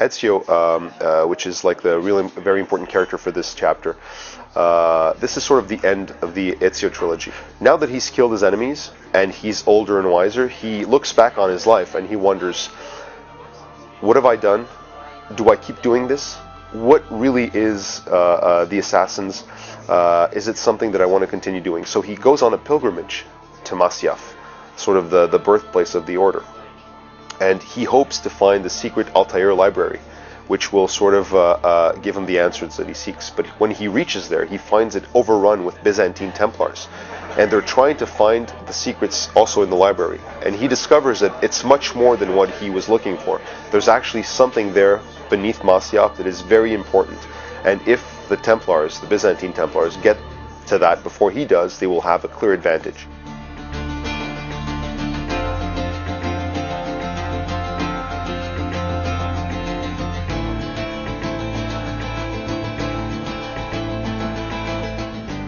Ezio, which is like the really very important character for this chapter, this is sort of the end of the Ezio trilogy. Now that he's killed his enemies and he's older and wiser, he looks back on his life and he wonders, what have I done? Do I keep doing this? What really is the Assassins? Is it something that I want to continue doing? So he goes on a pilgrimage to Masyaf, sort of the birthplace of the order. And he hopes to find the secret Altair library, which will sort of give him the answers that he seeks. But when he reaches there, he finds it overrun with Byzantine Templars. And they're trying to find the secrets also in the library. And he discovers that it's much more than what he was looking for. There's actually something there beneath Masyaf that is very important. And if the Templars, the Byzantine Templars, get to that before he does, they will have a clear advantage.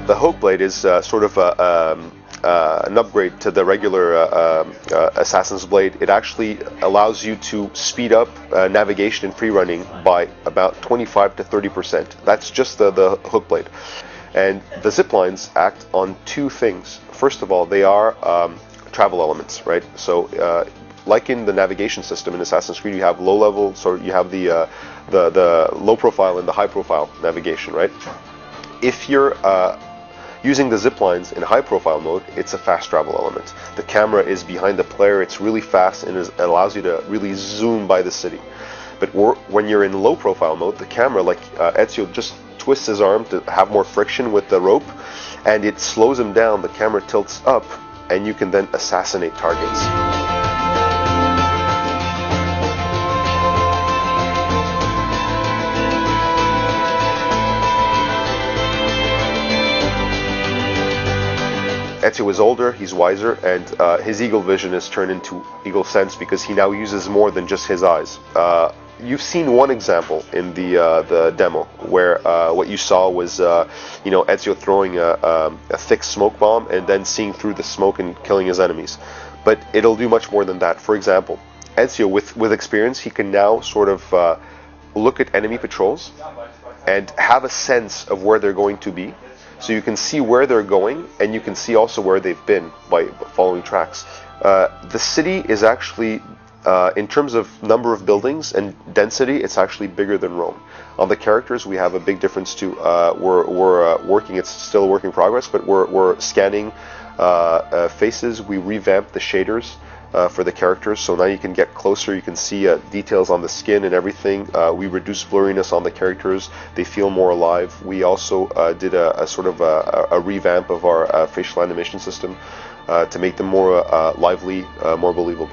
The Hogue Blade is sort of an upgrade to the regular Assassin's Blade. It actually allows you to speed up navigation and free running by about 25 to 30%. That's just the Hogue Blade. And the zip lines act on two things. First of all, they are travel elements, right? So like in the navigation system in Assassin's Creed, you have low level, so you have the low profile and the high profile navigation, right? If you're using the zip lines in high profile mode, it's a fast travel element. The camera is behind the player, it's really fast, and it allows you to really zoom by the city. But when you're in low profile mode, the camera, like Ezio just twists his arm to have more friction with the rope, and it slows him down, the camera tilts up, and you can then assassinate targets. Ezio is older, he's wiser, and his eagle vision is turned into eagle sense because he now uses more than just his eyes. You've seen one example in the demo where what you saw was Ezio throwing a thick smoke bomb and then seeing through the smoke and killing his enemies. But it'll do much more than that. For example, Ezio, with experience, he can now sort of look at enemy patrols and have a sense of where they're going to be. So you can see where they're going, and you can see also where they've been by following tracks. The city is actually, in terms of number of buildings and density, it's actually bigger than Rome. On the characters, we have a big difference too. We're working, it's still a work in progress, but we're scanning faces. We revamped the shaders for the characters, so now you can get closer, you can see details on the skin and everything. We reduce blurriness on the characters, they feel more alive. We also did a sort of a revamp of our facial animation system to make them more lively, more believable.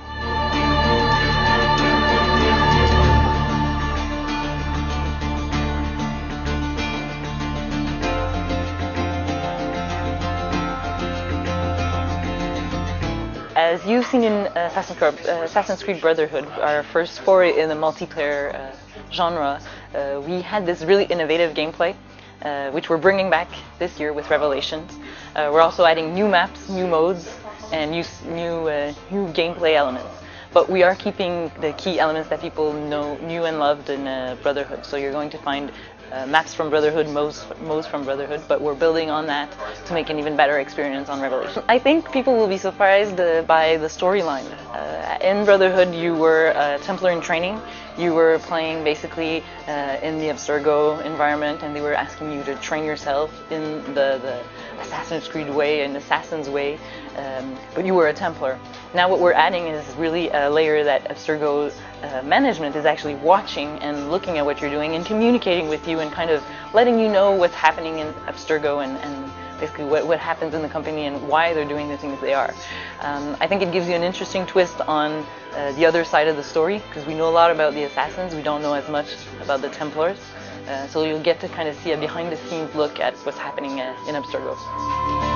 As you've seen in Assassin's Creed Brotherhood, our first foray in the multiplayer genre, we had this really innovative gameplay, which we're bringing back this year with Revelations. We're also adding new maps, new modes, and new gameplay elements. But we are keeping the key elements that people knew and loved in Brotherhood. So you're going to find maps from Brotherhood, modes from Brotherhood, but we're building on that to make an even better experience on Revelation. I think people will be surprised by the storyline. In Brotherhood, you were a Templar in training. You were playing basically in the Abstergo environment, and they were asking you to train yourself in the Assassin's Creed way, an Assassin's way, but you were a Templar. Now what we're adding is really a layer that Abstergo management is actually watching and looking at what you're doing and communicating with you and kind of letting you know what's happening in Abstergo and basically what happens in the company and why they're doing the things they are. I think it gives you an interesting twist on the other side of the story, because we know a lot about the Assassins, we don't know as much about the Templars. So you'll get to kind of see a behind-the-scenes look at what's happening in Abstergo.